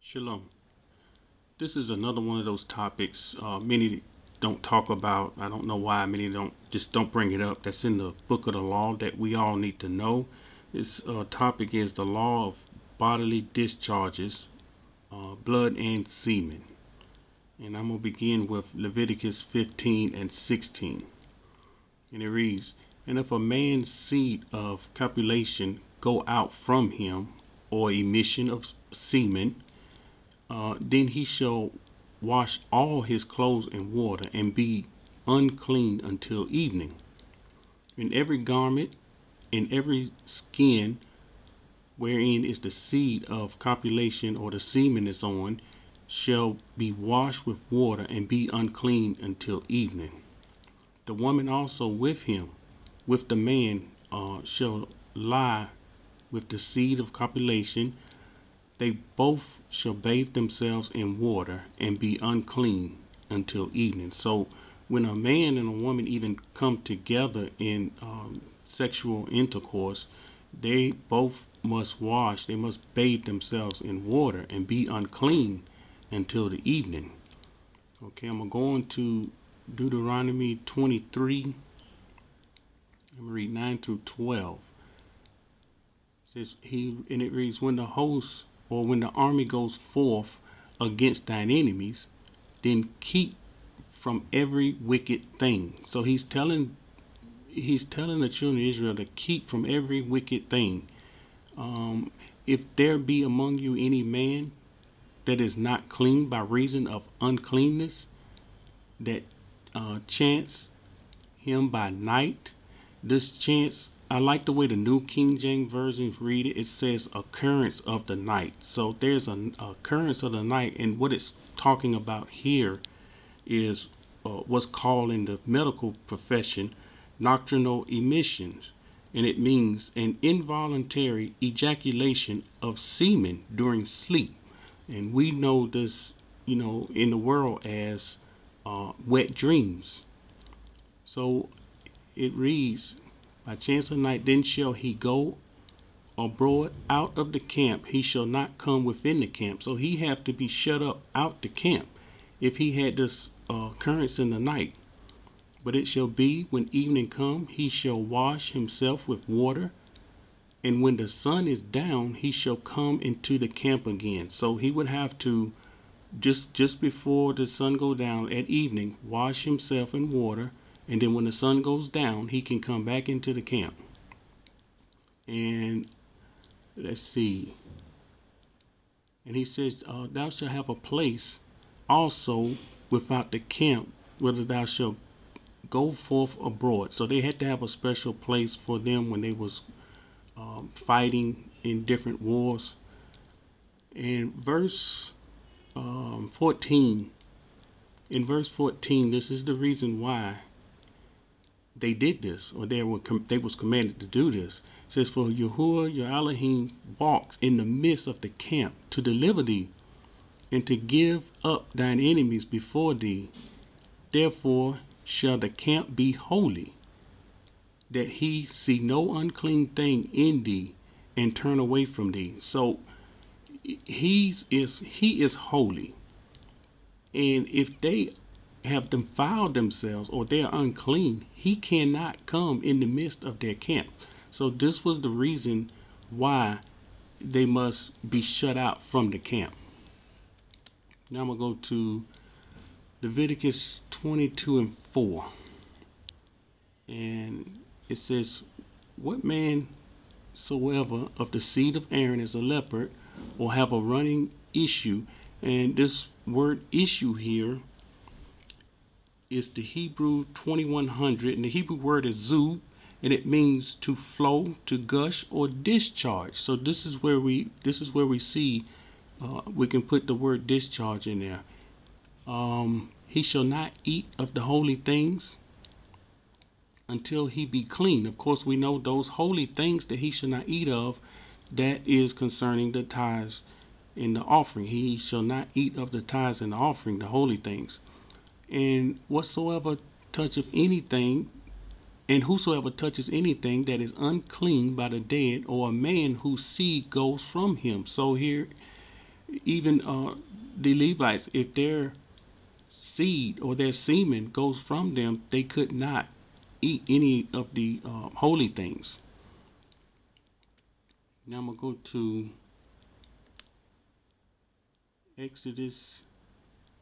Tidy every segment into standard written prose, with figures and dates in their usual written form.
Shalom. This is another one of those topics many don't talk about. I don't know why many don't bring it up. That's in the book of the law that we all need to know. This topic is the law of bodily discharges, blood and semen. And I'm going to begin with Leviticus 15 and 16. And it reads, "And if a man's seed of copulation go out from him, or emission of semen, then he shall wash all his clothes in water, and be unclean until evening. And every garment and every skin wherein is the seed of copulation, or the semen is on, shall be washed with water, and be unclean until evening. The woman also with him, with the man, shall lie with the seed of copulation. They both shall bathe themselves in water, and be unclean until evening." So when a man and a woman even come together in sexual intercourse, they both must wash, they must bathe themselves in water, and be unclean until the evening. Okay, I'm going to go on to Deuteronomy 23. I'm going to read 9 through 12. It says, and it reads, "When the host, or when the army goes forth against thine enemies, then keep from every wicked thing." So he's telling the children of Israel to keep from every wicked thing. If there be among you any man that is not clean by reason of uncleanness, that chance him by night. This chance, I like the way the New King James Version read it. It says occurrence of the night. So there's an occurrence of the night, and what it's talking about here is what's called in the medical profession nocturnal emissions, and it means an involuntary ejaculation of semen during sleep. And we know this, in the world as wet dreams. So it reads, "By chance of night, then shall he go abroad out of the camp. He shall not come within the camp." So he have to be shut up out the camp if he had this occurrence in the night. "But it shall be, when evening come, he shall wash himself with water, and when the sun is down, he shall come into the camp again." So he would have to just before the sun go down at evening, wash himself in water, and then when the sun goes down, he can come back into the camp. And let's see. And he says, "Thou shalt have a place also without the camp, whither thou shalt go forth abroad." So they had to have a special place for them when they was fighting in different wars. And verse 14. In verse 14, this is the reason why they did this, or they was commanded to do this. It says, "For Yahuwah your Elohim walks in the midst of the camp to deliver thee, and to give up thine enemies before thee. Therefore shall the camp be holy, that he see no unclean thing in thee, and turn away from thee." So he is holy, and if they have defiled themselves, or they are unclean, he cannot come in the midst of their camp. So this was the reason why they must be shut out from the camp. Now I'm going to go to Leviticus 22 and 4. And it says, "What man soever of the seed of Aaron is a leopard, or have a running issue." And this word issue here is the Hebrew 2100, and the Hebrew word is zub, and it means to flow, to gush, or discharge. So this is where we see we can put the word discharge in there. "He shall not eat of the holy things until he be clean." Of course, we know those holy things that he shall not eat of, that is concerning the tithes and the offering. He shall not eat of the tithes and the offering, the holy things. "And whatsoever toucheth anything, and whosoever touches anything that is unclean by the dead, or a man whose seed goes from him." So here Even the Levites, if their seed or their semen goes from them, they could not eat any of the holy things. Now I'm going to go to Exodus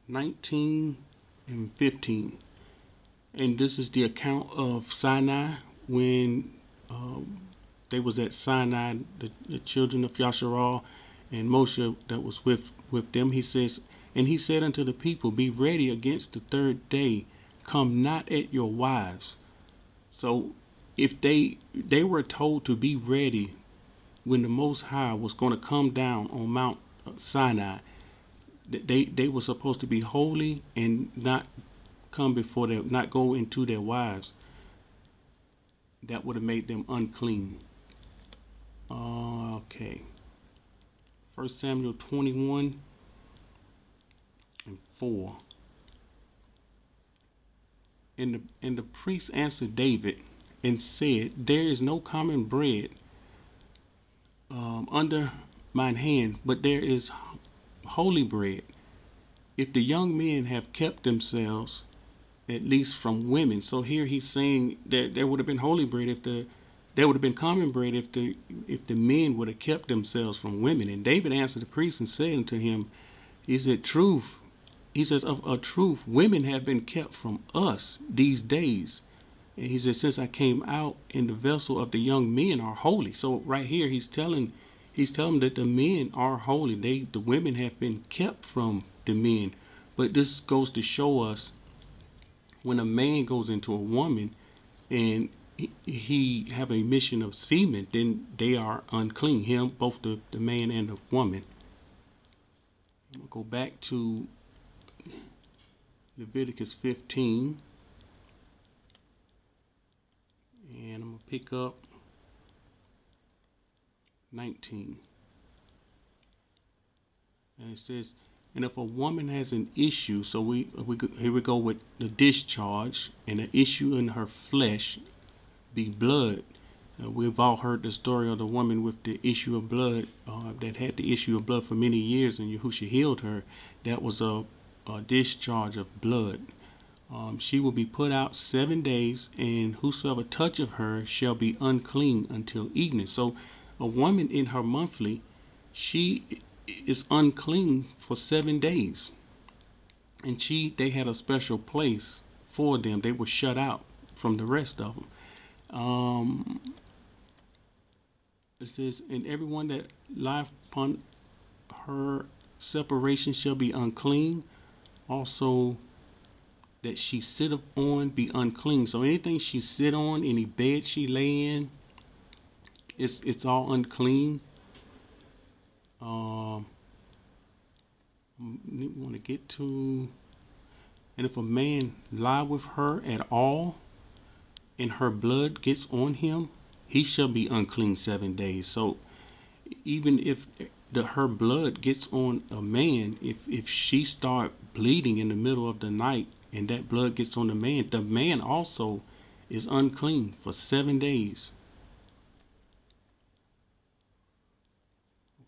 19 and 15. And this is the account of Sinai when they was at Sinai, the children of Yasharal and Moshe that was with them. He says, and he said unto the people, be ready against the third day, come not at your wives. So if they were told to be ready when the Most High was going to come down on Mount Sinai, they were supposed to be holy and not come before them, not go into their wives. That would have made them unclean. Okay. 1 Samuel 21 and 4. And the priest answered David and said, there is no common bread under mine hand, but there is holy bread. If the young men have kept themselves at least from women. So here he's saying that there would have been holy bread if there would have been common bread if the men would have kept themselves from women. And David answered the priest and said unto him, he said, truth. He says, of a truth, women have been kept from us these days. And he says, since I came out in the vessel of the young men are holy. So right here he's telling that the men are holy. The women have been kept from the men. But this goes to show us when a man goes into a woman and he have a mission of semen, then they are unclean. Him, both the man and the woman. I'm gonna go back to Leviticus 15, and I'm gonna pick up 19. And it says, and if a woman has an issue, so here we go with the discharge, and an issue in her flesh be blood. We've all heard the story of the woman with the issue of blood that had the issue of blood for many years, and Yahushua healed her. That was a discharge of blood. She will be put out 7 days, and whosoever toucheth her shall be unclean until evening. So a woman in her monthly, she is unclean for 7 days. And they had a special place for them. They were shut out from the rest of them. It says, and everyone that lieth upon her separation shall be unclean. Also, that she sitteth on be unclean. So anything she sit on, any bed she lay in, it's all unclean. We want to get to, and if a man lie with her at all, and her blood gets on him, he shall be unclean 7 days. So even if her blood gets on a man, if she start bleeding in the middle of the night and that blood gets on the man also is unclean for 7 days.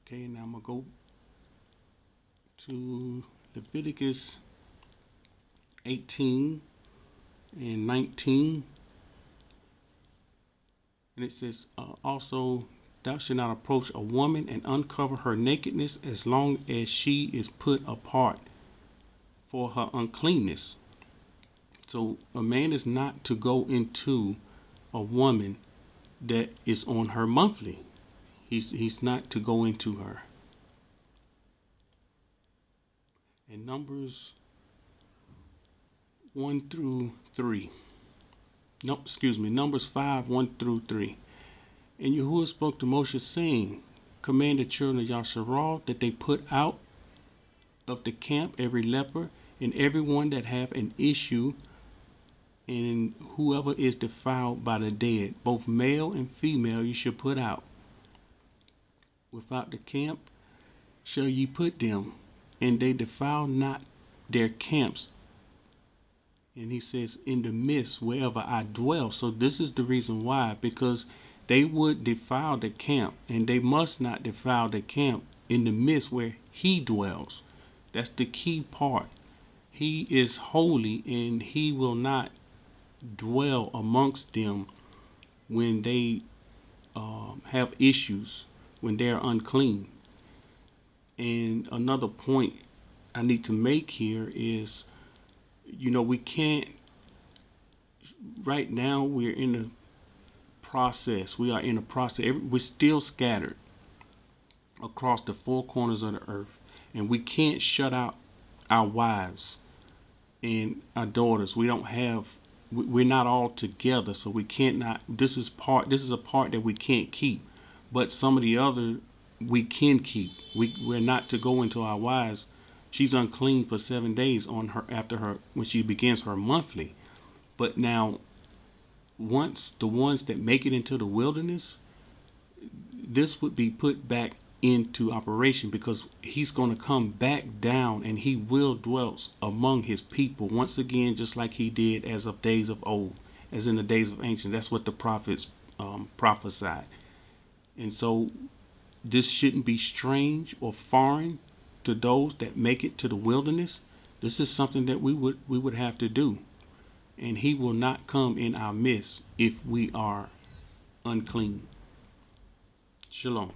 Okay, now I'm gonna go to Leviticus 18 and 19. And it says, also, thou shalt not approach a woman and uncover her nakedness as long as she is put apart for her uncleanness. So a man is not to go into a woman that is on her monthly. He's not to go into her. And Numbers 1 through 3. No, excuse me, Numbers 5, 1 through 3. And Yahuwah spoke to Moshe, saying, command the children of Yasharal that they put out of the camp every leper and everyone that have an issue, and whoever is defiled by the dead, both male and female, you shall put out. Without the camp shall ye put them, and they defile not their camps. And he says, in the midst wherever I dwell. So this is the reason why, because they would defile the camp, and they must not defile the camp in the midst where he dwells. That's the key part. He is holy, and he will not dwell amongst them when they have issues, when they're unclean. And another point I need to make here is, we can't, right now we're in a process. We are in a process. We're still scattered across the four corners of the earth, and we can't shut out our wives and our daughters. We're not all together, so we can't not. This is a part that we can't keep, but some of the other we can keep. We're not to go into our wives. She's unclean for 7 days on her after her when she begins her monthly. But now, once the ones that make it into the wilderness, this would be put back into operation, because he's going to come back down and he will dwell among his people once again, just like he did as of days of old, as in the days of ancient. That's what the prophets prophesied. And so this shouldn't be strange or foreign to those that make it to the wilderness. This is something that we would have to do, and he will not come in our midst if we are unclean. Shalom.